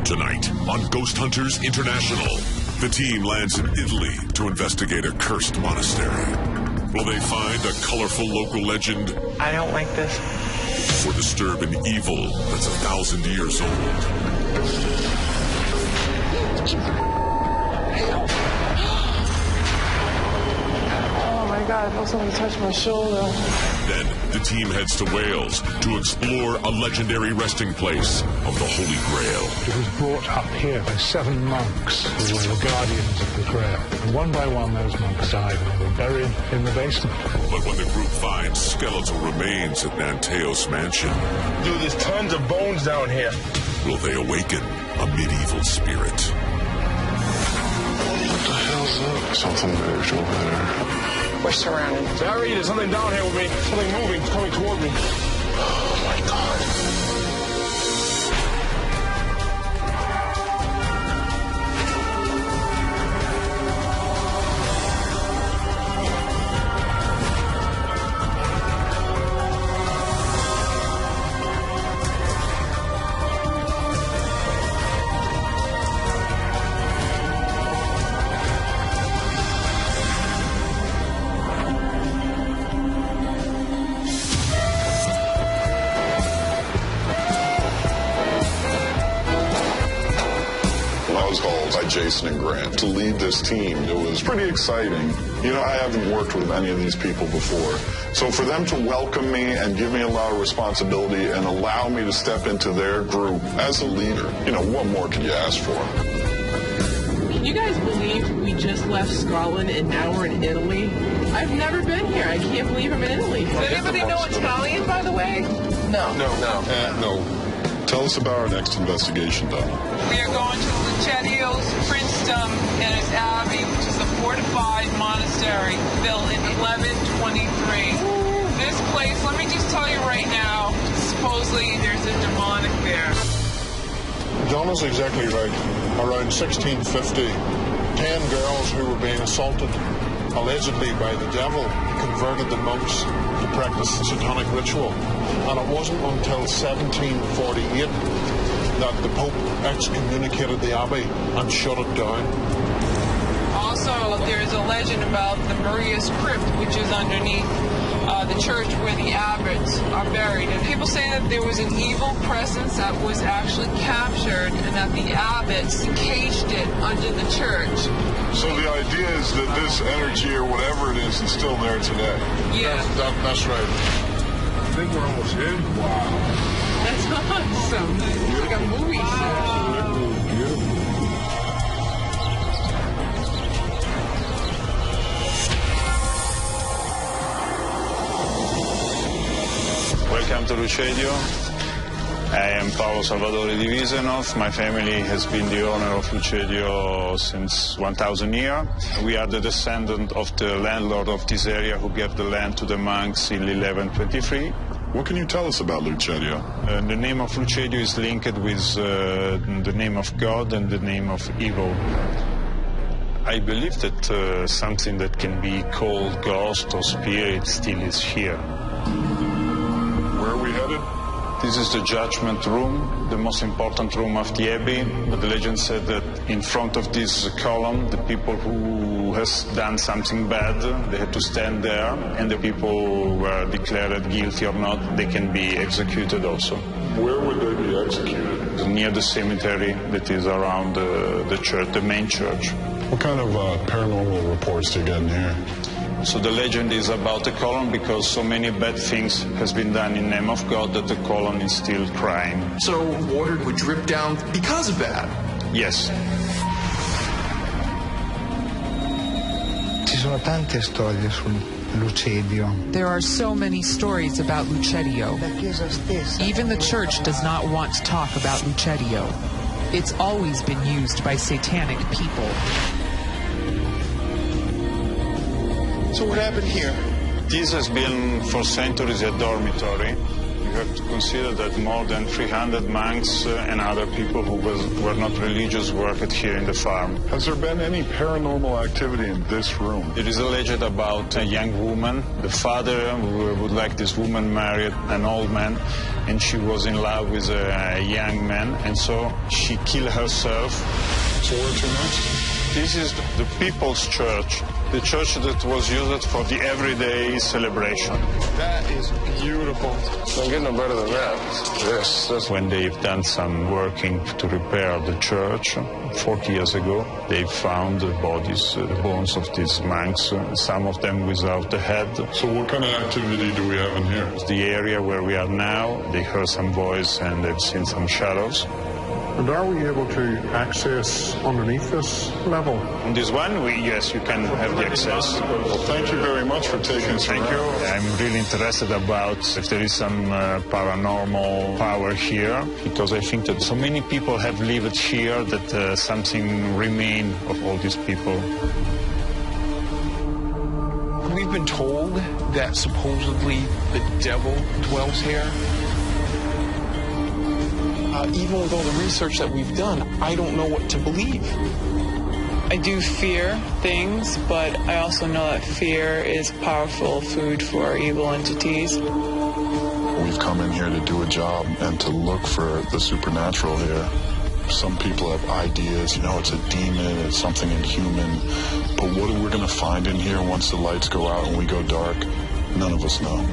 Tonight on Ghost Hunters International, the team lands in Italy to investigate a cursed monastery. Will they find a colorful local legend? I don't like this. Or disturb an evil that's 1,000 years old? Oh my God, I felt something touch my shoulder. Then the team heads to Wales to explore a legendary resting place of the Holy Grail. It was brought up here by 7 monks who were the guardians of the Grail. And one by one those monks died and they were buried in the basement. But when the group finds skeletal remains at Nanteos Mansion, Dude, there's tons of bones down here. will they awaken a medieval spirit? What the hell's that? Something moved over there. We're surrounded. Barry, there's something down here with me. Something moving. It's coming toward me. Oh my God. Jason and Grant to lead this team. It was pretty exciting. You know, I haven't worked with any of these people before. So for them to welcome me and give me a lot of responsibility and allow me to step into their group as a leader, you know, what more could you ask for? Can you guys believe we just left Scotland and now we're in Italy? I've never been here. I can't believe I'm in Italy. Does anybody know Italian, by the way? No. No. Tell us about our next investigation, Donna. We are going to Luchetio's Princedom and its abbey, which is a fortified monastery built in 1123. This place, let me just tell you right now, supposedly there's a demonic there. Donna's exactly right. Around 1650, 10 girls who were being assaulted, allegedly by the devil, converted the monks to practice the satanic ritual. And it wasn't until 1748 that the Pope excommunicated the abbey and shut it down. Also, there's a legend about the Maria's Crypt, which is underneath the church where the abbots are buried. And people say that there was an evil presence that was actually captured and that the abbots caged it under the church. So the idea is that this energy or whatever it is still there today? Yeah. That's right. I think we're almost in. Wow. That's awesome. It's like a movie set. Welcome to Lucedio. I am Paolo Salvatore di Wiesenhoff. My family has been the owner of Lucedio since 1,000 years. We are the descendant of the landlord of this area who gave the land to the monks in 1123. What can you tell us about Lucedio? The name of Lucedio is linked with the name of God and the name of evil. I believe that something that can be called ghost or spirit still is here. Where are we headed? This is the judgment room, the most important room of the abbey. But the legend said that in front of this column, the people who has done something bad, they had to stand there, and the people were declared guilty or not, they can be executed also. Where would they be executed? Near the cemetery that is around the church, the main church. What kind of paranormal reports do you get in here? So the legend is about the column because so many bad things has been done in the name of God that the column is still crying. So water would drip down because of that? Yes. Ci sono tante storie sul Lucedio. There are so many stories about Lucedio. Even the church does not want to talk about Lucedio. It's always been used by satanic people. So what happened here? This has been for centuries a dormitory. You have to consider that more than 300 monks and other people who were not religious worked here in the farm. Has there been any paranormal activity in this room? There is a legend about a young woman. The father would like this woman married an old man, and she was in love with a young man, and so she killed herself. So where to next? This is the People's Church, the church that was used for the everyday celebration. That is beautiful. Don't get no better than that. Yes. When they've done some working to repair the church 40 years ago, they found the bodies, the bones of these monks, some of them without the head. So what kind of activity do we have in here? The area where we are now, they heard some voice and they've seen some shadows. And are we able to access underneath this level? On this one, yes, you can have the access. Well, thank you very much for taking us Thank around. you. I'm really interested about if there is some paranormal power here, because I think that so many people have lived here that something remain of all these people. We've been told that supposedly the devil dwells here. Even with all the research that we've done, I don't know what to believe. I do fear things, but I also know that fear is powerful food for evil entities. We've come in here to do a job and to look for the supernatural here. Some people have ideas, it's a demon, it's something inhuman. But what are we going to find in here once the lights go out and we go dark? None of us know.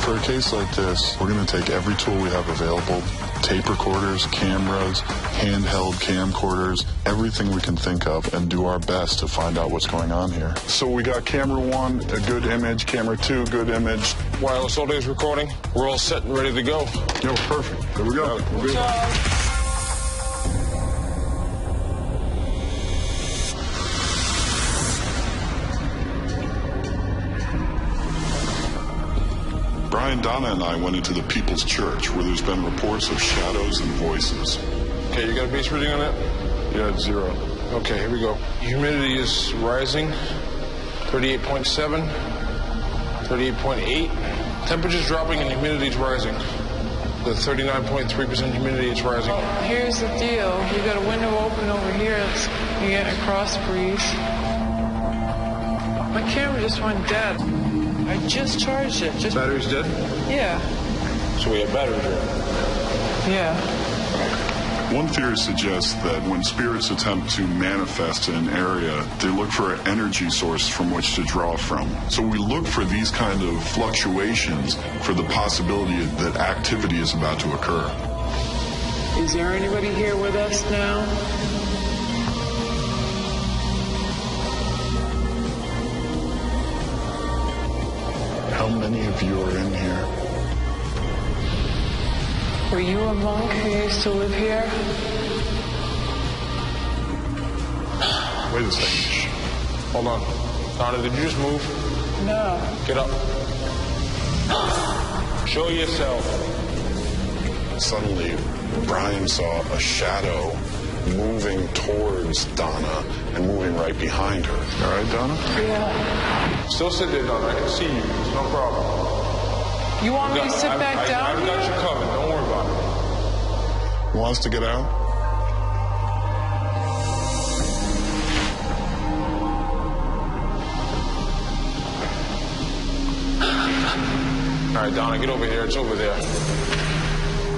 For a case like this, we're going to take every tool we have available, tape recorders, cameras, handheld camcorders, everything we can think of, and do our best to find out what's going on here. So we got camera 1, a good image, camera 2, good image. Wireless all days recording. We're all set and ready to go. Yo, perfect. There we go. We're good. Brian, Donna, and I went into the People's Church, where there's been reports of shadows and voices. Okay, you got a base reading on that? Yeah, it's 0. Okay, here we go. Humidity is rising. 38.7, 38.8. Temperature's dropping and humidity's rising. The 39.3% humidity is rising. Here's the deal. You got a window open over here. You're getting a cross breeze. My camera just went dead. I just charged it. Battery's dead? Yeah. So we have battery drain. Yeah. One theory suggests that when spirits attempt to manifest in an area, they look for an energy source from which to draw from. So we look for these kind of fluctuations for the possibility that activity is about to occur. Is there anybody here with us now? How many of you are in here? Were you a monk who used to live here? Wait a second. Hold on. Donna, did you just move? No. Get up. Show yourself. Suddenly, Brian saw a shadow moving towards Donna and moving right behind her. All right, Donna? Yeah. Still sit there, Donna. I can see you. It's no problem. You want me to sit back down I've got here? you covered. Don't worry about it. Wants to get out? All right, Donna, get over here. It's over there. In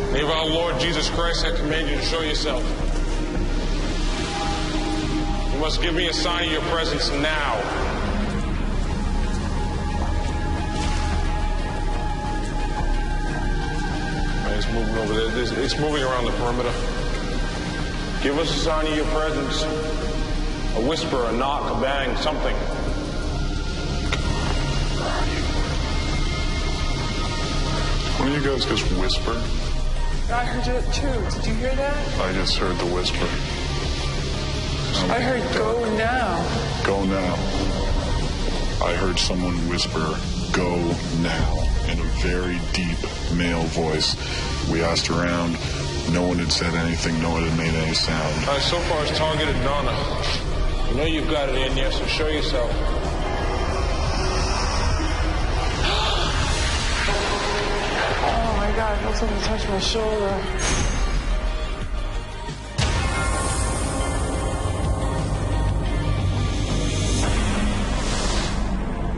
the name of our Lord Jesus Christ, I command you to show yourself. You must give me a sign of your presence now. All right, it's moving over there. It's moving around the perimeter. Give us a sign of your presence. A whisper, a knock, a bang, something. Why don't you guys just whisper? I heard it too. Did you hear that? I just heard the whisper. I heard go now. Go now. I heard someone whisper, go now, in a very deep male voice. We asked around. No one had said anything. No one had made any sound. All right, so far it's targeted Donna. You know you've got it in you, so show yourself. Oh my God, I felt something touch my shoulder.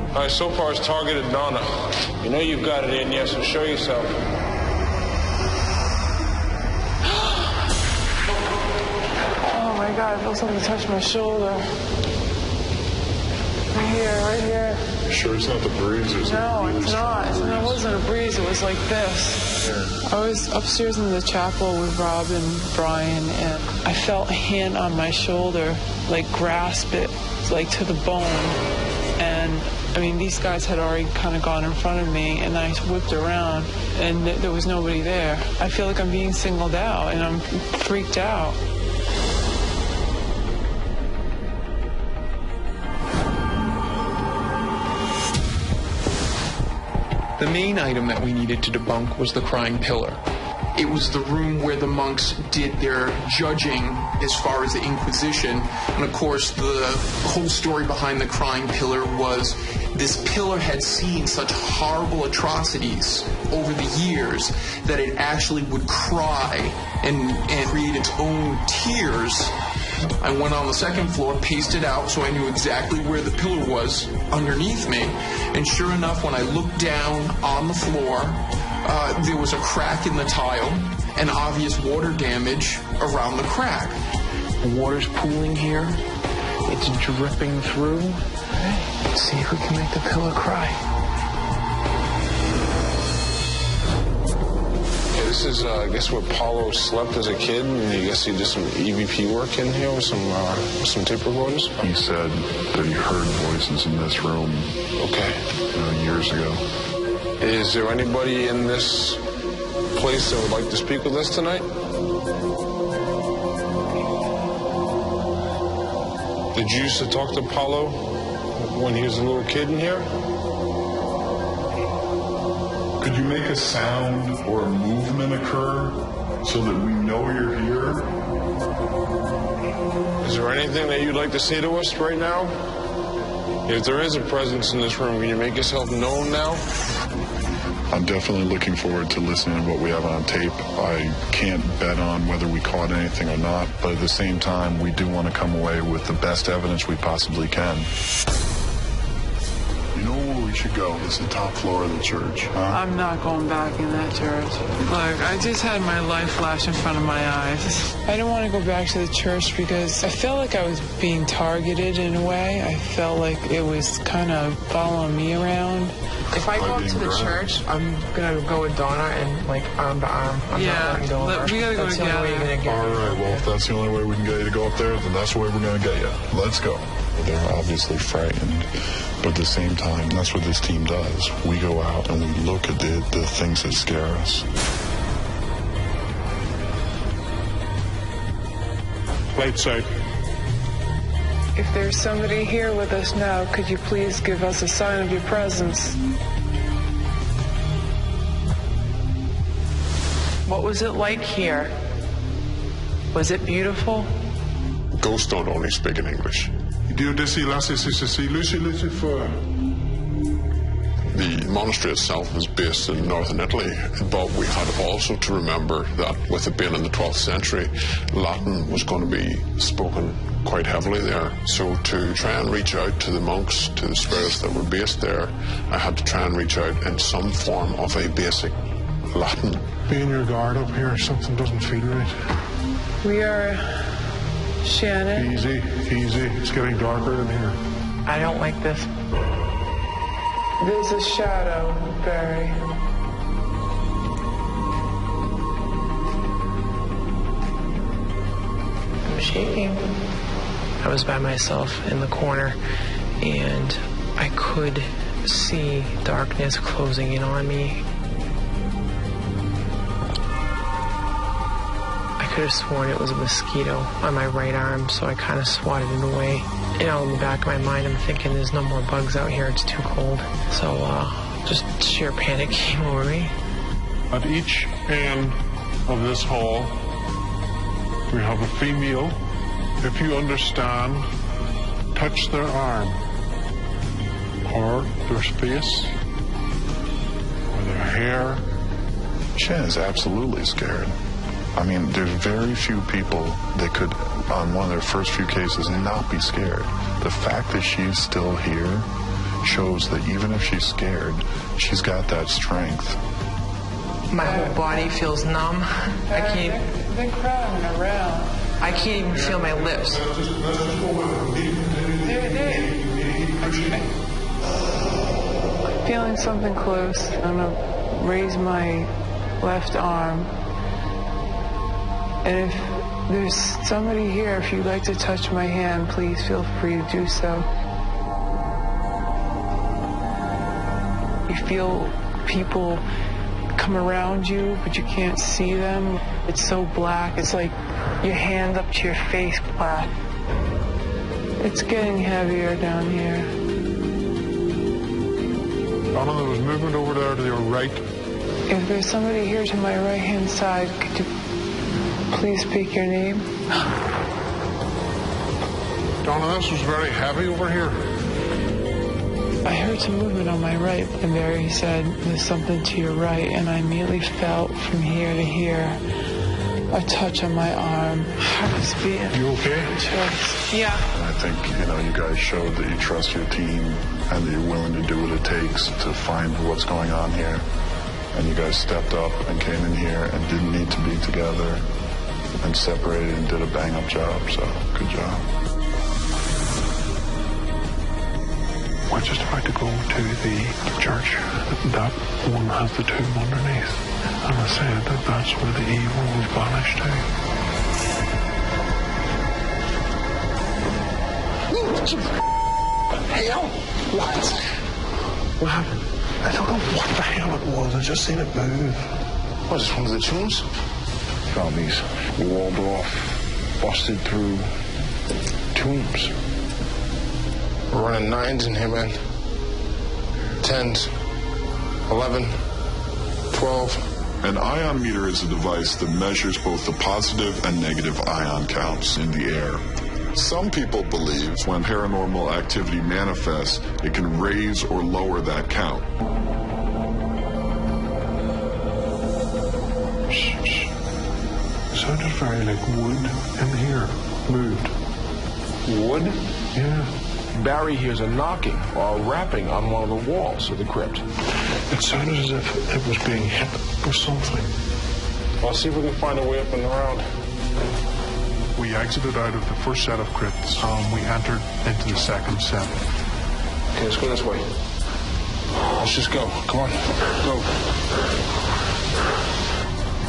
All right, so far it's targeted Donna. You know you've got it in you, so show yourself. Oh my God, I felt something touch my shoulder. Right here, right here. Sure it's not the breeze, is it? No, it's not. It wasn't a breeze, it was like this. I was upstairs in the chapel with Rob and Brian, and I felt a hand on my shoulder, like grasp it, like to the bone. And I mean, these guys had already kind of gone in front of me, and I whipped around, and there was nobody there. I feel like I'm being singled out, and I'm freaked out. The main item that we needed to debunk was the crying pillar. It was the room where the monks did their judging as far as the Inquisition. And of course, the whole story behind the crying pillar was this pillar had seen such horrible atrocities over the years that it actually would cry and create its own tears. I went on the second floor, paced it out, so I knew exactly where the pillar was underneath me. And sure enough, when I looked down on the floor, there was a crack in the tile and obvious water damage around the crack. The water's pooling here. It's dripping through. Let's see if we can make the pillar cry. This is, I guess, where Paulo slept as a kid, and I guess he did some EVP work in here with some tape recorders. He said that he heard voices in this room. Okay. Years ago. Is there anybody in this place that would like to speak with us tonight? Did you used to talk to Paulo when he was a little kid in here? Could you make a sound or a movement occur so that we know you're here? Is there anything that you'd like to say to us right now? If there is a presence in this room, can you make yourself known now? I'm definitely looking forward to listening to what we have on tape. I can't bet on whether we caught anything or not, but at the same time, we do want to come away with the best evidence we possibly can. You know where we should go? It's the top floor of the church. Huh? I'm not going back in that church. Look, I just had my life flash in front of my eyes. I didn't want to go back to the church because I felt like I was being targeted in a way. I felt like it was kind of following me around. If I go up to the church, I'm going to go with Donna and, like, arm to arm. I'm not letting go of her. We got to go together. All right, well, if that's the only way we can get you to go up there, then that's the way we're going to get you. Let's go. They're obviously frightened, but at the same time, that's what this team does. We go out and we look at the things that scare us. Lights out. If there's somebody here with us now, could you please give us a sign of your presence? What was it like here? Was it beautiful? Ghosts don't only speak in English. The monastery itself is based in northern Italy, but we had also to remember that with it being in the 12th century, Latin was going to be spoken quite heavily there. So to try and reach out to the monks, to the spirits that were based there, I had to try and reach out in some form of a basic Latin. Be on your guard up here. Something doesn't feel right. We are Shannon. Easy, easy. It's getting darker in here. I don't like this. There's a shadow, Barry. I'm shaking. I was by myself in the corner, and I could see darkness closing in on me. I could have sworn it was a mosquito on my right arm, so I kind of swatted it away. You know, in the back of my mind, I'm thinking there's no more bugs out here, it's too cold. So, just sheer panic came over me. At each end of this hall, we have a female. If you understand touch their arm or their face or their hair. Shan is absolutely scared. I mean, there's very few people that could, on one of their first few cases, not be scared. The fact that she's still here shows that even if she's scared, she's got that strength. My whole body feels numb. I can't. They're crowding around. I can't even feel my lips. I'm feeling something close. I'm gonna raise my left arm. And if there's somebody here, if you'd like to touch my hand, please feel free to do so. You feel people come around you, but you can't see them. It's so black. It's like your hand up to your face black. It's getting heavier down here. Donna, there was movement over there to your right. If there's somebody here to my right-hand side, could you please speak your name? Donna, this was very heavy over here. I heard some movement on my right, and Barry said, there's something to your right, and I immediately felt from here to here a touch on my arm. Heart was beating. You okay? Yeah. And I think, you guys showed that you trust your team and that you're willing to do what it takes to find what's going on here. And you guys stepped up and came in here and didn't need to be together and separated and did a bang-up job, so good job. We're just about to go to the church. That one has the tomb underneath. And I said that that's where the evil was banished to. Hell? What? What happened? I don't know what the hell it was. I just seen it move. What, is this one of the tombs? Found these walled off, busted through tombs. We're running 9s in here, man. 10s, 11, 12. An ion meter is a device that measures both the positive and negative ion counts in the air. Some people believe when paranormal activity manifests, it can raise or lower that count. It sounded very like wood in here. Moved. Wood? Yeah. Barry hears a knocking or a rapping on one of the walls of the crypt. It sounded as if it was being hit or something. I'll see if we can find a way up and around. We exited out of the first set of crypts. We entered into the second set. Okay, let's go this way. Let's just go. Come on. Go.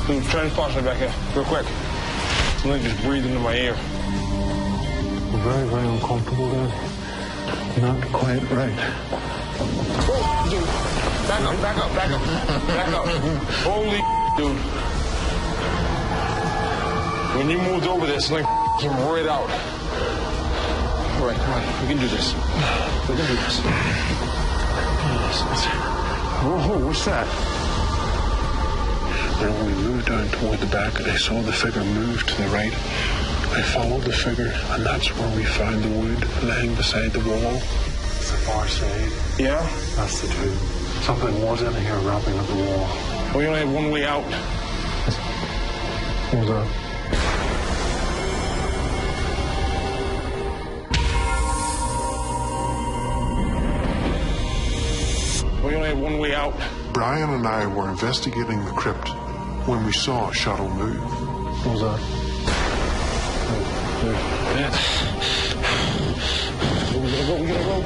Dude, turn the flashlight back here, real quick. Something just breathed into my ear. We're very, very uncomfortable there. Not quite right. Oh, dude. Back up, back up, back up. Back up. Holy dude. When you moved over there, something came right out. All right, come on. We can do this. We can do this. Whoa, what's that? And when we moved down toward the back, I saw the figure move to the right. I followed the figure, and that's where we found the wood laying beside the wall. It's the far side. Yeah? That's the tomb. Something was in here wrapping up the wall. We only have one way out. What was that? We only have one way out. Brian and I were investigating the crypt when we saw a shuttle move. What was that? Yeah. We gotta go, we gotta go.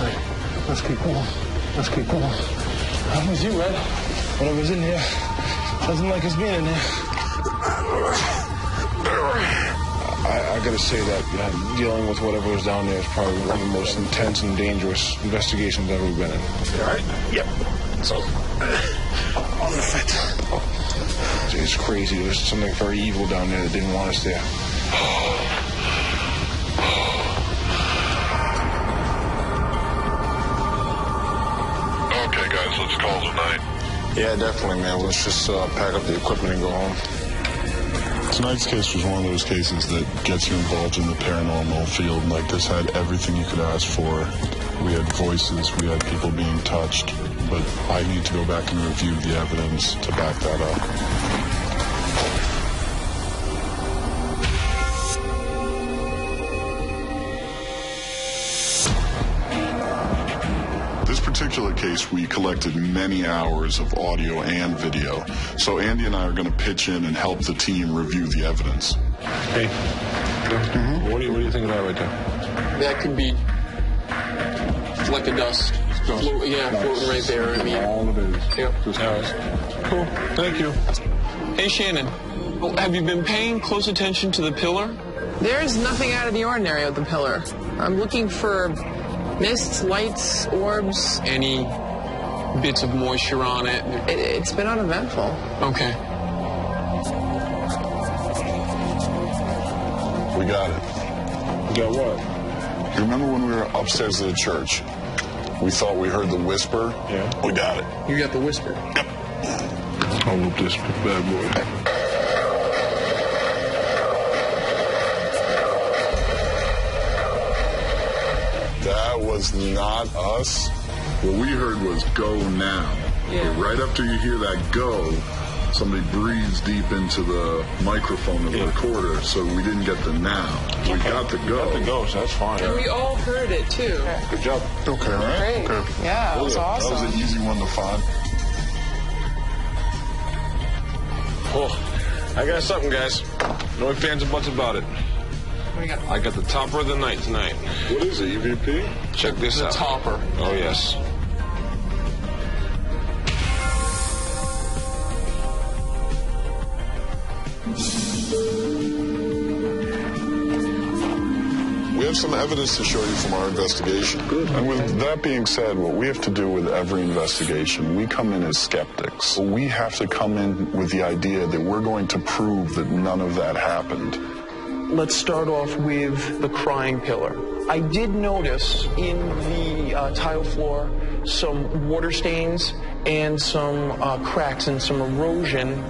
Right. Let's keep going. Let's keep going. I'm with you, Red. Whatever's in here doesn't like us being in there. I gotta say that dealing with whatever was down there is probably one of the most intense and dangerous investigations I've ever been in. You all right? Yep. So, on the fit. It's crazy. There's something very evil down there that didn't want us there. Okay, guys, let's call it a night. Yeah, definitely, man. Let's just pack up the equipment and go home. Tonight's case was one of those cases that gets you involved in the paranormal field. Like, this had everything you could ask for. We had voices, we had people being touched, but I need to go back and review the evidence to back that up. This particular case, we collected many hours of audio and video. So Andy and I are going to pitch in and help the team review the evidence. Hey, what do you think of that right there? That could be like a dust. Floating right there. I mean, all it is. Yep. Just dust. Cool. Thank you. Hey, Shannon, have you been paying close attention to the pillar? There's nothing out of the ordinary with the pillar. I'm looking for mists, lights, orbs. Any bits of moisture on it? It's been uneventful. Okay. We got it. You got what? You remember when we were upstairs at the church? We thought we heard the whisper? Yeah. We got it. You got the whisper? Yep. I'll whoop this bad boy. That was not us. What we heard was go now. Yeah. But right after you hear that go, somebody breathes deep into the microphone of the recorder, so we didn't get the now. We got the go. Got the go, so that's fine. And we all heard it, too. Good job. Okay, right? Great. Okay. Yeah, it was awesome. That was an easy one to find. Oh, I got something, guys. No ifs, ands, or buts about it. What do you got? I got the topper of the night tonight. What is it, EVP? Check this out. The topper. Oh, yes. We have some evidence to show you from our investigation. Good. And with that being said, what we have to do with every investigation, we come in as skeptics. We have to come in with the idea that we're going to prove that none of that happened. Let's start off with the crying pillar. I did notice in the tile floor some water stains and some cracks and some erosion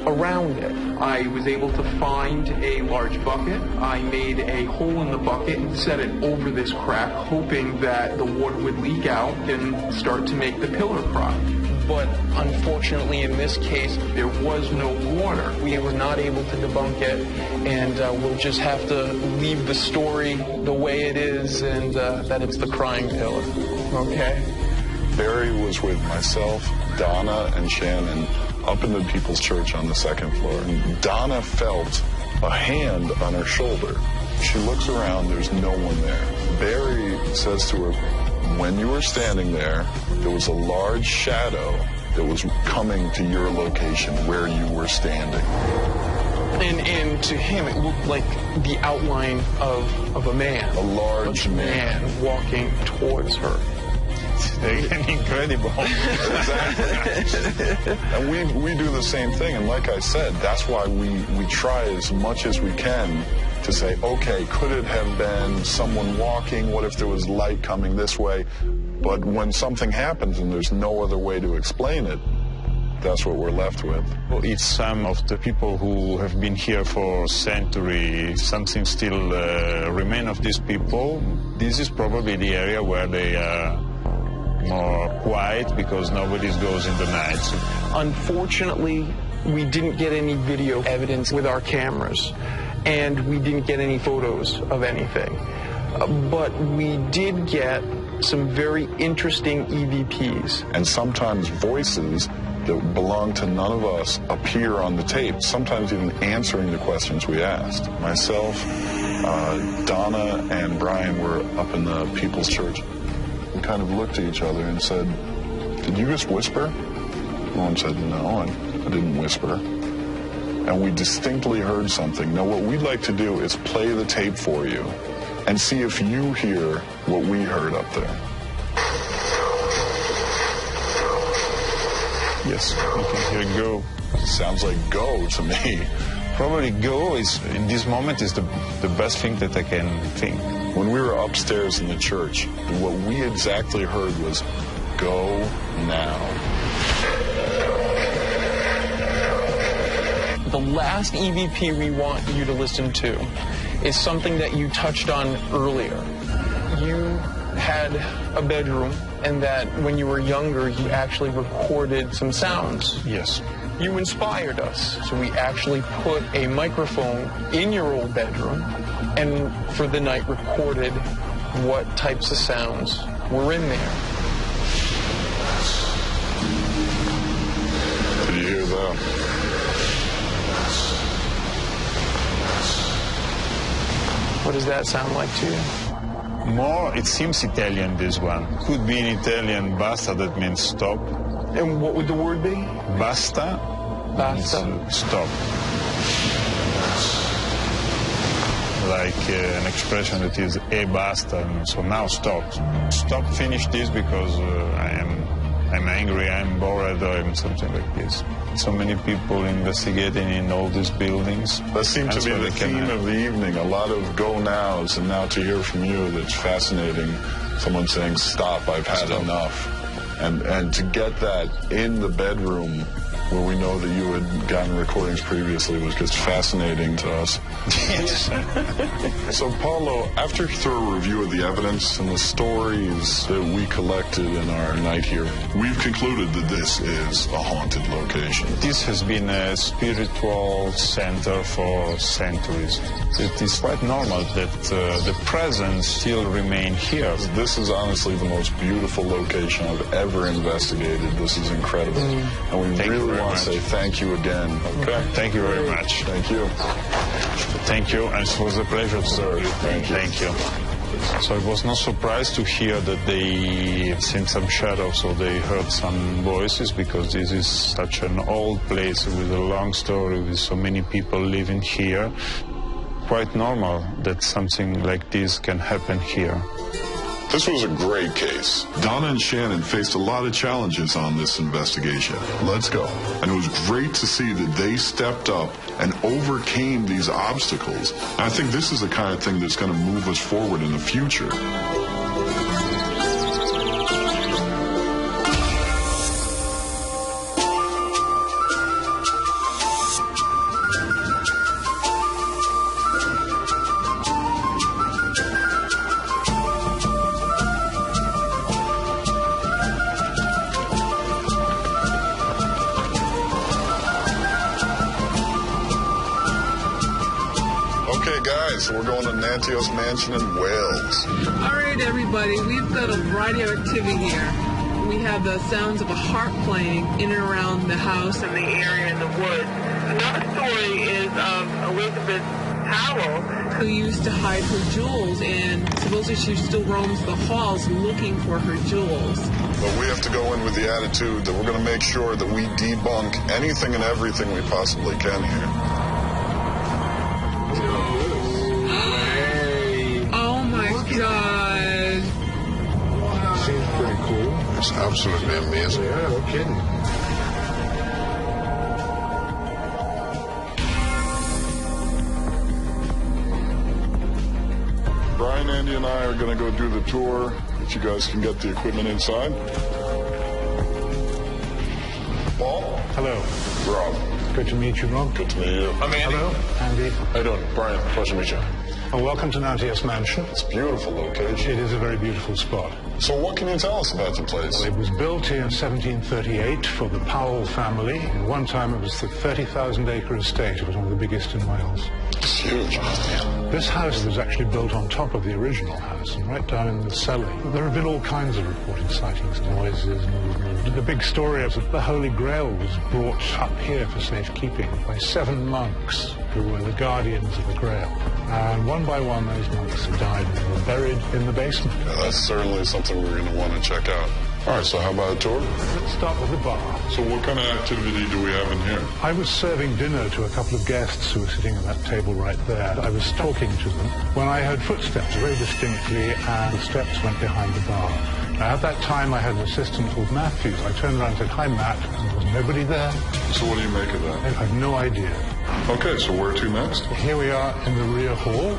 around it. I was able to find a large bucket. I made a hole in the bucket and set it over this crack, hoping that the water would leak out and start to make the pillar cry. But unfortunately, in this case, there was no water. We were not able to debunk it, and we'll just have to leave the story the way it is, and that it's the crying pillar. Okay? Barry was with myself, Donna, and Shannon up in the People's Church on the second floor. And Donna felt a hand on her shoulder. She looks around, there's no one there. Barry says to her, when you were standing there, there was a large shadow that was coming to your location where you were standing. And to him, it looked like the outline of a man. A large man walking towards her. Incredible. Exactly. And we do the same thing. And like I said, that's why we try as much as we can to say, okay, could it have been someone walking? What if there was light coming this way? But when something happens and there's no other way to explain it, that's what we're left with. Well, it's some of the people who have been here for centuries. Something still remains of these people. This is probably the area where they are more quiet because nobody goes in the night. Unfortunately, we didn't get any video evidence with our cameras, and we didn't get any photos of anything. But we did get some very interesting EVPs. And sometimes voices that belong to none of us appear on the tape, sometimes even answering the questions we asked. Myself, Donna, and Brian were up in the People's Church. We kind of looked at each other and said, did you just whisper? One said, no, I didn't whisper. And we distinctly heard something. Now, what we'd like to do is play the tape for you and see if you hear what we heard up there. Yes, you can hear go. Sounds like go to me. Probably go is, in this moment, is the best thing that I can think. When we were upstairs in the church, what we exactly heard was, go now. The last EVP we want you to listen to is something that you touched on earlier. You had a bedroom, and that when you were younger, you actually recorded some sounds. Yes. You inspired us. So we actually put a microphone in your old bedroom and for the night recorded what types of sounds were in there. Did you hear that? What does that sound like to you? More, it seems Italian, this one. Could be in Italian basta, that means stop. And what would the word be? Basta. Basta. Stop. Like an expression that is e basta, so now stop. Stop, finish this because I'm angry, I'm bored, or I'm something like this. So many people investigating in all these buildings. That seemed to be the theme of the evening. A lot of go nows, and now to hear from you, that's fascinating. Someone saying, stop, I've had enough. And to get that in the bedroom where we know that you had gotten recordings previously was just fascinating to us. Yes. So, Paulo, after a thorough review of the evidence and the stories that we collected in our night here, we've concluded that this is a haunted location. This has been a spiritual center for centuries. It is quite normal that the presence still remain here. This is honestly the most beautiful location I've ever investigated. This is incredible. And we really want to say thank you again. Okay. Thank you very much. Thank you. Thank you, and it was a pleasure to serve you. Thank you. Thank you. So I was not surprised to hear that they seen some shadows or they heard some voices, because this is such an old place with a long story, with so many people living here. Quite normal that something like this can happen here. This was a great case. Donna and Shannon faced a lot of challenges on this investigation. Let's go. And it was great to see that they stepped up and overcame these obstacles. And I think this is the kind of thing that's going to move us forward in the future. So we're going to Nantios Mansion in Wales. All right, everybody, we've got a variety of activity here. We have the sounds of a harp playing in and around the house and the area in the woods. Another story is of Elizabeth Howell, who used to hide her jewels, and supposedly she still roams the halls looking for her jewels. But we have to go in with the attitude that we're going to make sure that we debunk anything and everything we possibly can here. God. Seems pretty cool. It's absolutely amazing. Yeah, no kidding. Brian, Andy, and I are going to go do the tour, that you guys can get the equipment inside. Paul? Hello. Rob. Good to meet you, Rob. Good to meet you. I'm Andy. Hello, Andy. How you doing? Brian, pleasure to meet you. Well, welcome to Nantios Mansion. It's a beautiful location. It is a very beautiful spot. So what can you tell us about the place? Well, it was built in 1738 for the Powell family. At one time, it was the 30,000-acre estate. It was one of the biggest in Wales. It's huge. This house was actually built on top of the original house and right down in the cellar. There have been all kinds of reported sightings, noises, movement. The big story is that the Holy Grail was brought up here for safekeeping by 7 monks who were the guardians of the Grail. And one by one, those monks died and were buried in the basement. Yeah, that's certainly something we're going to want to check out. All right, so how about a tour? Let's start with the bar. So what kind of activity do we have in here? I was serving dinner to a couple of guests who were sitting at that table right there. I was talking to them when I heard footsteps very distinctly, and the steps went behind the bar. Now, at that time, I had an assistant called Matthews. I turned around and said, "Hi, Matt," and there was nobody there. So what do you make of that? I have no idea. Okay, so where to next? Here we are in the rear hall.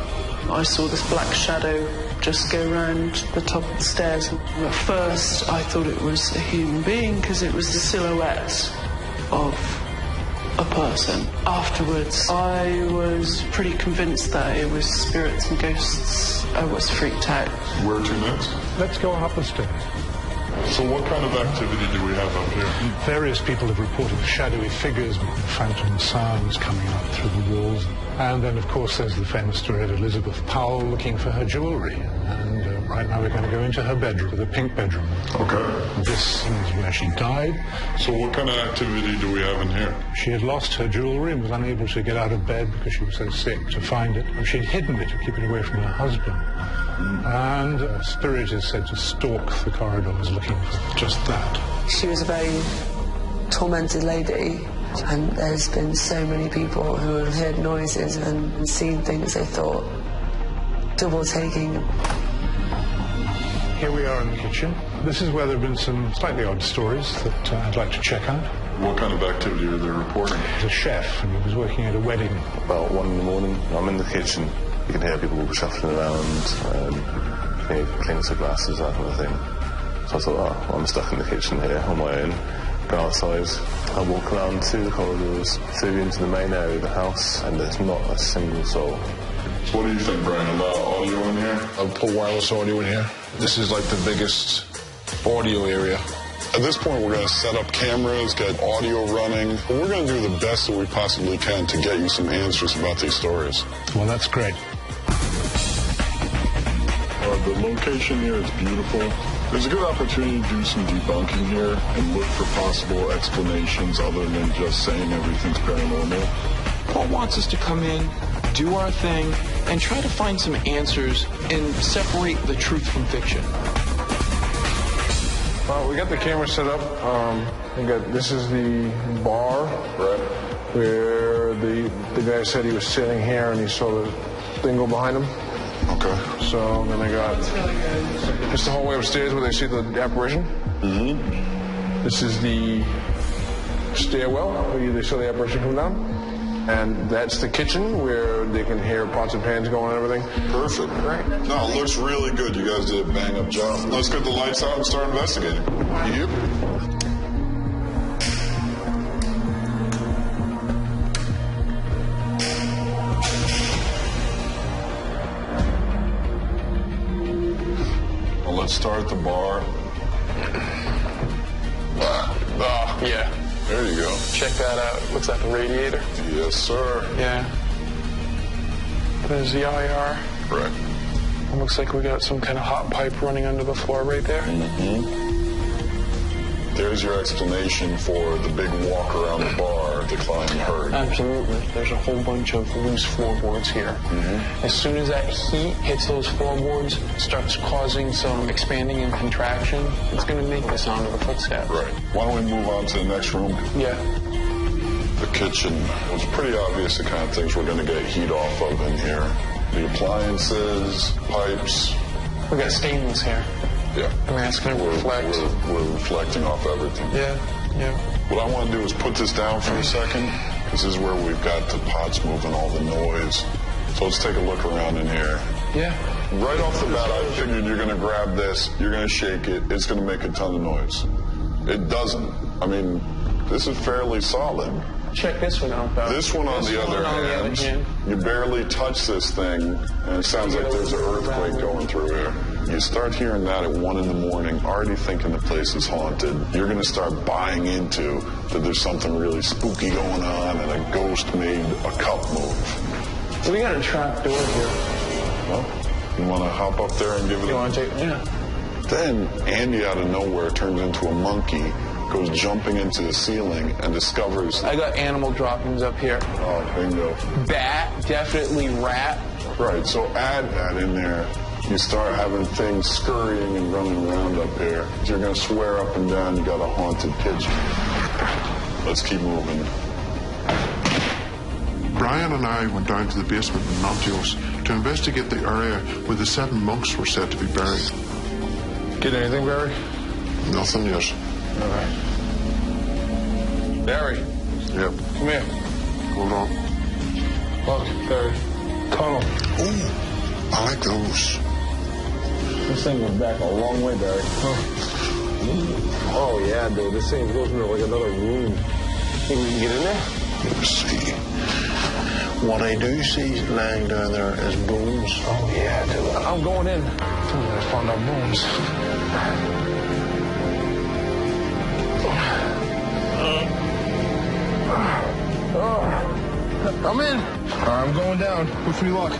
I saw this black shadow just go round the top of the stairs. At first, I thought it was a human being because it was the silhouette of a person. Afterwards, I was pretty convinced that it was spirits and ghosts. I was freaked out. Where to next? Let's go up the stairs. So what kind of activity do we have up here? Various people have reported shadowy figures, phantom sounds coming up through the walls. And then, of course, there's the famous story of Elizabeth Powell looking for her jewelry. And right now we're going to go into her bedroom, the pink bedroom. Okay. This is where she died. So what kind of activity do we have in here? She had lost her jewelry and was unable to get out of bed because she was so sick to find it. And she'd hidden it to keep it away from her husband. And a spirit is said to stalk the corridors looking for just that. She was a very tormented lady, and there's been so many people who have heard noises and seen things they thought double taking. Here we are in the kitchen. This is where there have been some slightly odd stories that I'd like to check out. What kind of activity are they reporting? He's a chef and he was working at a wedding. About 1 in the morning, I'm in the kitchen. You can hear people shuffling around, cleaning some glasses, that kind of thing. So I thought, I'm stuck in the kitchen here on my own. Go outside, I walk around through the corridors, through into the main area of the house, and there's not a single soul. What do you think, Brian? A lot of audio in here? I'll put wireless audio in here. This is like the biggest audio area. At this point, we're going to set up cameras, get audio running. We're going to do the best that we possibly can to get you some answers about these stories. Well, that's great. The location here is beautiful. There's a good opportunity to do some debunking here and look for possible explanations other than just saying everything's paranormal. Paul wants us to come in, do our thing, and try to find some answers and separate the truth from fiction. We got the camera set up. This is the bar, right, where the guy said he was sitting here and he saw the thing go behind him. Okay. So then I got just the hallway upstairs where they see the apparition. Mm-hmm. This is the stairwell where they saw the apparition come down. And that's the kitchen where they can hear pots and pans going and everything. Perfect. Right. No, it looks really good. You guys did a bang-up job. Let's get the lights out and start investigating. Yep. Well, let's start at the bar. Yeah. There you go. Check that out. Looks like a radiator. Yes, sir. Yeah. There's the IR. Right. It looks like we got some kind of hot pipe running under the floor right there. Mm-hmm. There's your explanation for the big walk around the bar the client heard. Absolutely. There's a whole bunch of loose floorboards here. Mm-hmm. As soon as that heat hits those floorboards, starts causing some expanding and contraction, it's going to make the sound of a footstep. Right. Why don't we move on to the next room? Yeah. The kitchen. It was pretty obvious the kind of things we're going to get heat off of in here. The appliances, pipes. We got stainless here. Yeah. I mean, that's going to reflect. We're reflecting off everything. Yeah, yeah. What I want to do is put this down for a second, because this is where we've got the pots moving, all the noise. So let's take a look around in here. Yeah. Right off the bat, I figured you're going to grab this, you're going to shake it, it's going to make a ton of noise. It doesn't. I mean, this is fairly solid. Check this one out, though. This one, on the other hand, you barely touch this thing, and it sounds like there's an earthquake going through here. You start hearing that at 1 in the morning, already thinking the place is haunted. You're going to start buying into that there's something really spooky going on, and a ghost made a cup move. So we got a trap door here. Well, you want to hop up there and give it You want to take it? Yeah. Then Andy out of nowhere turns into a monkey, goes jumping into the ceiling, and discovers... I got animal droppings up here. Oh, bingo. Bat, definitely rat. Right, so add that in there. You start having things scurrying and running around up here. You're going to swear up and down you got a haunted kitchen. Let's keep moving. Brian and I went down to the basement in Nantios to investigate the area where the 7 monks were said to be buried. Get anything, Barry? Nothing yet. All right. Barry. Yep. Come here. Hold on. Look, Barry. Tunnel. Ooh, I like those. This thing went back a long way, Barry. Oh yeah, dude. This thing goes into like another room. Think we can get in there? Let's see. What I do see lying down there is bones. Oh, yeah, dude. I'm going in. I'm gonna find our bones. I'm in. I'm going down. Wish me luck.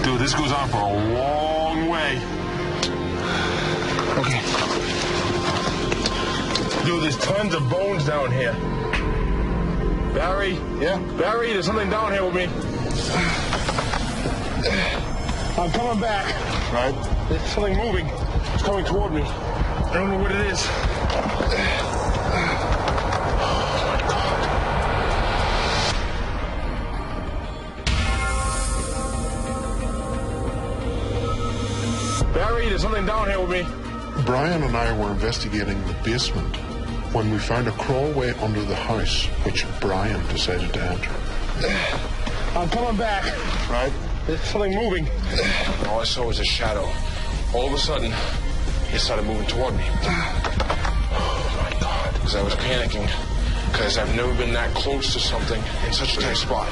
Dude, this goes on for a long way. Okay. Dude, there's tons of bones down here. Barry? Yeah? Barry, there's something down here with me. I'm coming back. Right? There's something moving. It's coming toward me. I don't know what it is. Barry, there's something down here with me. Brian and I were investigating the basement when we found a crawlway under the house, which Brian decided to enter. I'm coming back. Right? There's something moving. All I saw was a shadow. All of a sudden, it started moving toward me. Oh, my God. Because I was panicking. Because I've never been that close to something in such a tight spot.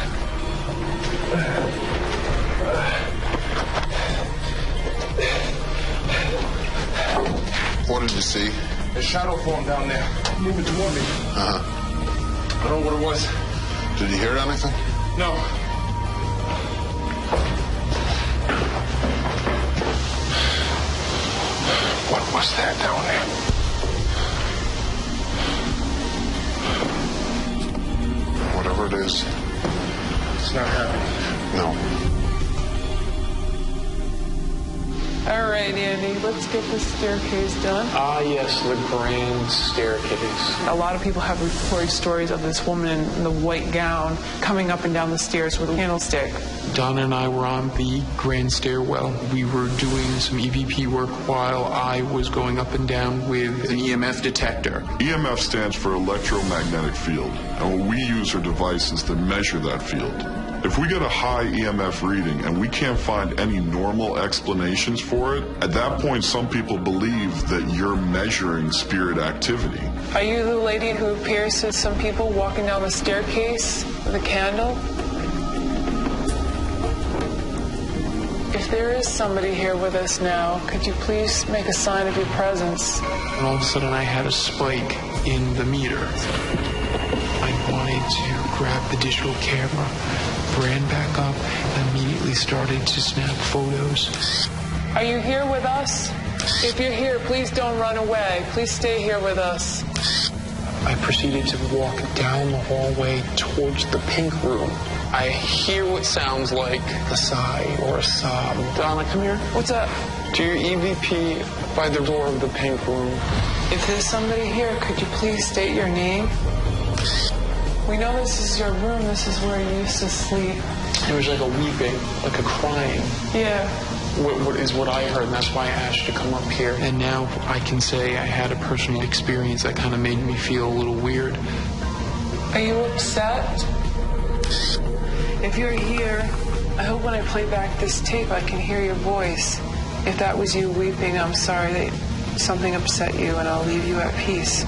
What did you see? A shadow form down there, moving toward me. Uh-huh. I don't know what it was. Did you hear anything? No. What was that down there? Whatever it is. It's not happening. No. All right, Andy, let's get the staircase done. Ah, yes, the grand staircase. A lot of people have reported stories of this woman in the white gown coming up and down the stairs with a candlestick. Donna and I were on the grand stairwell. We were doing some EVP work while I was going up and down with an EMF detector. EMF stands for electromagnetic field, and what we use are devices that measure that field. If we get a high EMF reading and we can't find any normal explanations for it, at that point some people believe that you're measuring spirit activity. Are you the lady who appears to some people walking down the staircase with a candle? If there is somebody here with us now, could you please make a sign of your presence? And all of a sudden I had a spike in the meter. I wanted to grab the digital camera, ran back up, and immediately started to snap photos. Are you here with us? If you're here, please don't run away. Please stay here with us. I proceeded to walk down the hallway towards the pink room. I hear what sounds like a sigh or a sob. Donna, come here. What's up? Do your EVP by the door of the pink room. If there's somebody here, could you please state your name? We know this is your room. This is where you used to sleep. There was like a weeping, like a crying. Yeah. What is what I heard, and that's why I asked you to come up here. And now I can say I had a personal experience that kind of made me feel a little weird. Are you upset? If you're here, I hope when I play back this tape I can hear your voice. If that was you weeping, I'm sorry that something upset you, and I'll leave you at peace.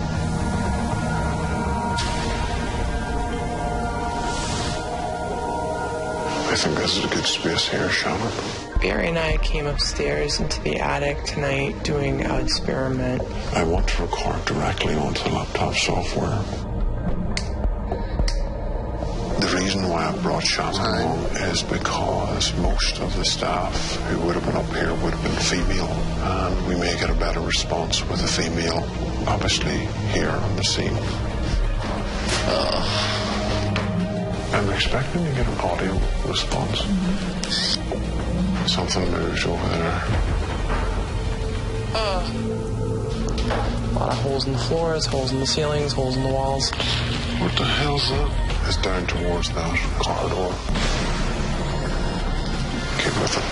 I think this is a good space here, Shannon. Barry and I came upstairs into the attic tonight doing an experiment. I want to record directly onto the laptop software. The reason why I brought Shannon along is because most of the staff who would have been up here would have been female, and we may get a better response with a female, obviously, here on the scene. I'm expecting to get an audio response. Something moved over there. A lot of holes in the floors, holes in the ceilings, holes in the walls. What the hell's that? It's down towards that corridor. Keep with it.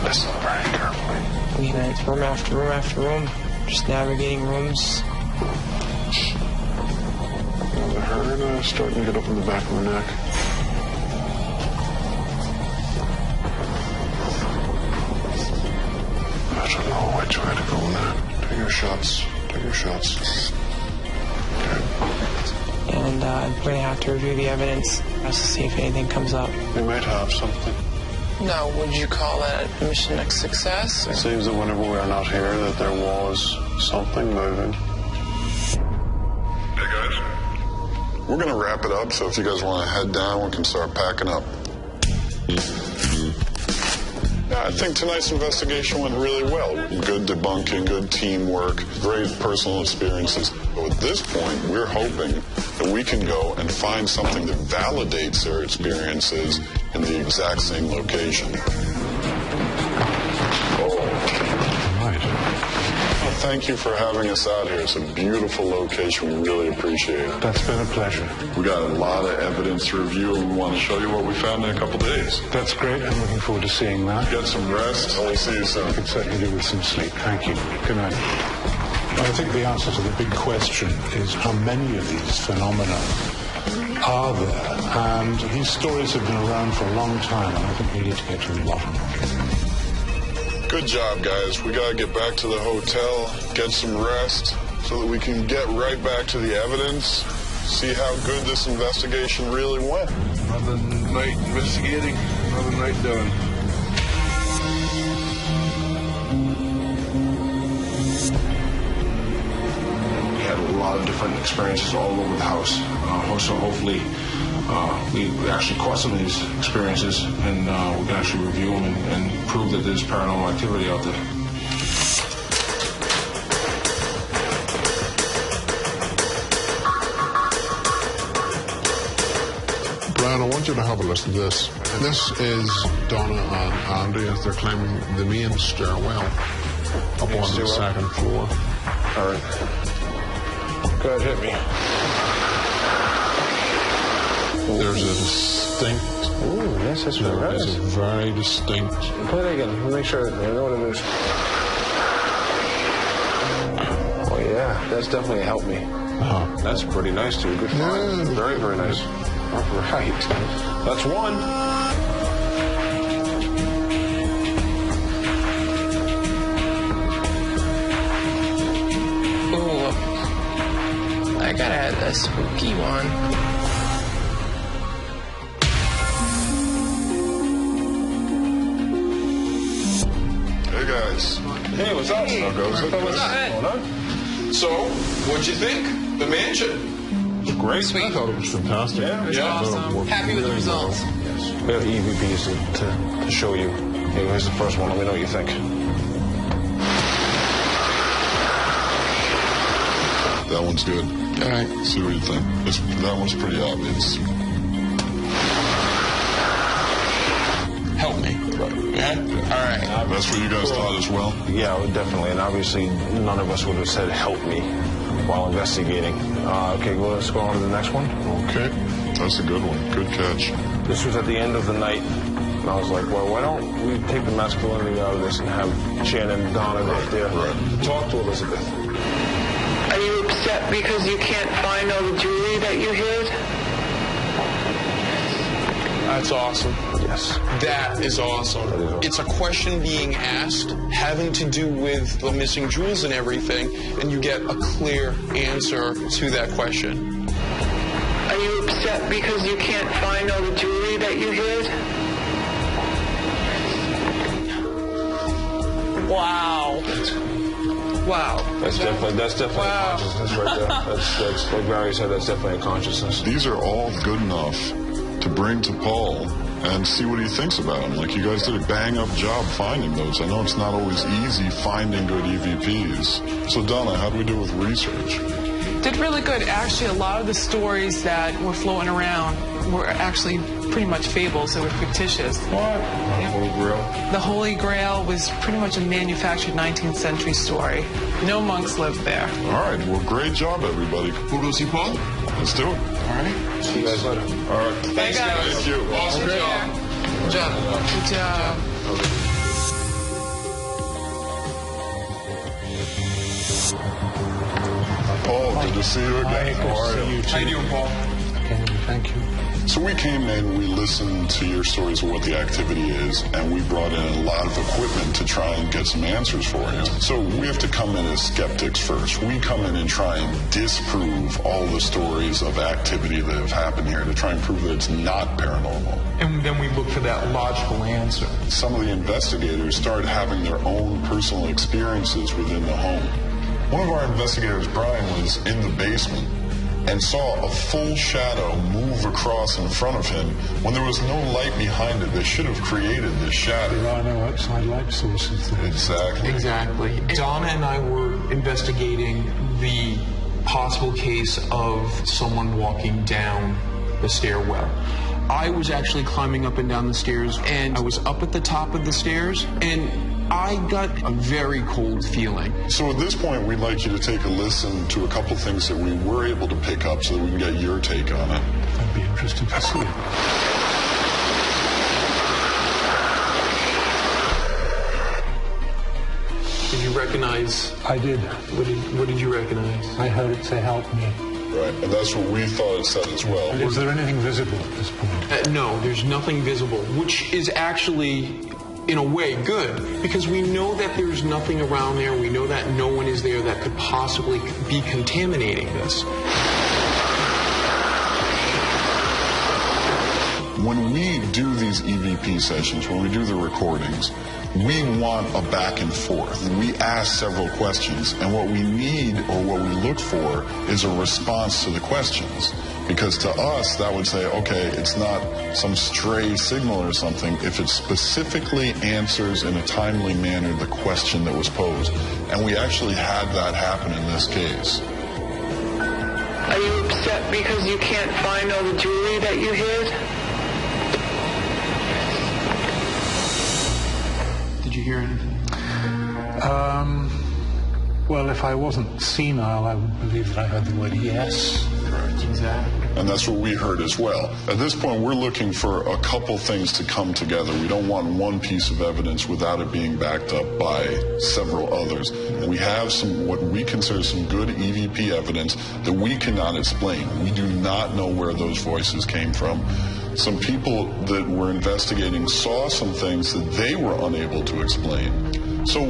Listen very carefully. We went room after room after room, just navigating rooms. The hair now starting to get up in the back of my neck. try to go now. Take your shots. Take your shots. And we're going to have to review the evidence just to see if anything comes up. We might have something. Now, would you call that mission a success? It seems that whenever we are not here, that there was something moving. Hey, guys. We're going to wrap it up, so if you guys want to head down, we can start packing up. Yeah, I think tonight's investigation went really well. Good debunking, good teamwork, great personal experiences. But at this point, we're hoping that we can go and find something that validates their experiences in the exact same location. Well, thank you for having us out here. It's a beautiful location. We really appreciate it. That's been a pleasure. We got a lot of evidence to review, and we want to show you what we found in a couple days. That's great. I'm looking forward to seeing that. Get some rest, and we'll see you soon. I could certainly do with some sleep. Thank you. Good night. I think the answer to the big question is how many of these phenomena are there? And these stories have been around for a long time, and I think we need to get to the bottom of it. Good job, guys. We got to get back to the hotel, get some rest, so that we can get right back to the evidence, see how good this investigation really went. Another night investigating, another night done. We had a lot of different experiences all over the house. So hopefully we actually caught some of these experiences, and we can actually review them and prove that there's paranormal activity out there. Brian, I want you to have a listen to this. This is Donna and Andy as they're climbing the main stairwell up on the second floor. All right. Go ahead, hit me. There's a distinct... Ooh, yes, that's right. There is a very distinct... Play that again. Let me make sure I know what it is. Oh, yeah. That's definitely helped me. That's pretty nice, too. Good find. Yeah. Very, very nice. All right. That's one. Ooh. I got a spooky one. Guys. Hey, what's up? How goes it? What's up? So, what'd you think? The mansion? Great. Sweet. I thought it was fantastic. Yeah. Awesome. Happy with the results. We have EVPs to show you. Hey, here's the first one. Let me know what you think. That one's good. All right. See what you think. That one's pretty obvious. Help me. Right. Yeah? All right. That's what you guys thought as well? Yeah, definitely. And obviously, none of us would have said help me while investigating. Okay, well, let's go on to the next one. Okay. That's a good one. Good catch. This was at the end of the night. And I was like, well, why don't we take the masculinity out of this and have Shannon and Donna go up there. Talk to Elizabeth. Are you upset because you can't find all the jewelry that you hid? That's awesome. Yes. That is awesome. It's a question being asked having to do with the missing jewels and everything, and you get a clear answer to that question. Are you upset because you can't find all the jewelry that you hid? Wow. Wow. That's definitely wow. A consciousness right there. That's like Barry said, that's definitely a consciousness. These are all good enough to bring to Paul and see what he thinks about them. Like, you guys did a bang-up job finding those. I know it's not always easy finding good EVPs. So, Donna, how do we do with research? Did really good. Actually, a lot of the stories that were floating around were actually pretty much fables. They were fictitious. What? The Holy Grail? The Holy Grail was pretty much a manufactured 19th century story. No monks lived there. All right. Well, great job, everybody. Who goes see Paul? Let's do it. All right. See you guys later. All right. Thanks, guys. Thank you. Awesome job. Good job. Good job. Paul, good to see you again. How are you? How you doing, Paul? Okay, thank you. So we came in, we listened to your stories of what the activity is, and we brought in a lot of equipment to try and get some answers for you. So we have to come in as skeptics first. We come in and try and disprove all the stories of activity that have happened here to try and prove that it's not paranormal. And then we look for that logical answer. Some of the investigators started having their own personal experiences within the home. One of our investigators, Brian, was in the basement and saw a full shadow move across in front of him when there was no light behind it that should have created this shadow. There are no outside light sources there. Exactly. Donna and I were investigating the possible case of someone walking down the stairwell. I was actually climbing up and down the stairs, and I was up at the top of the stairs, and I got a very cold feeling. So at this point, we'd like you to take a listen to a couple things that we were able to pick up so that we can get your take on it. I'd be interested to see it. Did you recognize? I did. What did you recognize? I heard it say, "Help me." Right, and that's what we thought it said as well. Is there anything visible at this point? No, there's nothing visible, which is actually, in a way, good, because we know that there's nothing around there. We know that no one is there that could possibly be contaminating this. When we do these EVP sessions, when we do the recordings, we want a back and forth. We ask several questions, and what we need or what we look for is a response to the questions. Because to us, that would say, okay, it's not some stray signal or something if it specifically answers in a timely manner the question that was posed. And we actually had that happen in this case. Are you upset because you can't find all the jewelry that you hid? Did you hear anything? Well, if I wasn't senile, I would believe that I heard the word yes. Correct. Exactly. And that's what we heard as well. At this point, we're looking for a couple things to come together. We don't want one piece of evidence without it being backed up by several others. And we have some, what we consider some good EVP evidence that we cannot explain. We do not know where those voices came from. Some people that were investigating saw some things that they were unable to explain. So,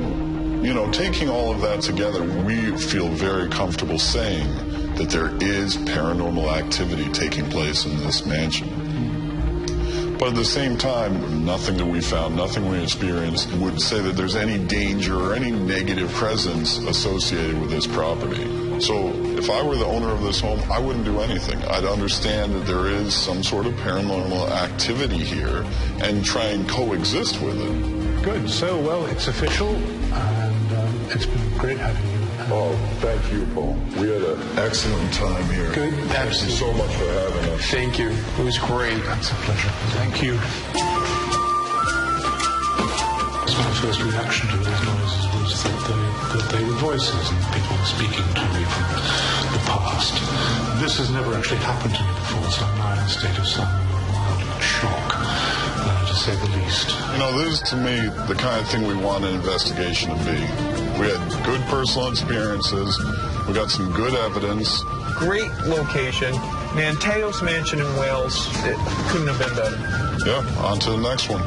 you know, taking all of that together, we feel very comfortable saying that there is paranormal activity taking place in this mansion. But at the same time, nothing that we found, nothing we experienced would say that there's any danger or any negative presence associated with this property. So if I were the owner of this home, I wouldn't do anything. I'd understand that there is some sort of paranormal activity here and try and coexist with it. Good. So, well, it's official, and it's been great having you. Oh, thank you, Paul. We had an excellent time here. Good. Thank you so much for having us. Thank you. It was great. That's a pleasure. Thank you. My first reaction to those noises was that they were voices and people were speaking to me from the past. This has never actually happened to me before, so I'm now in a state of some mild shock, to say the least. You know, this is, to me, the kind of thing we want an investigation to be. We had good personal experiences. We got some good evidence. Great location. Man, Teos Mansion in Wales, it couldn't have been better. Yeah, on to the next one.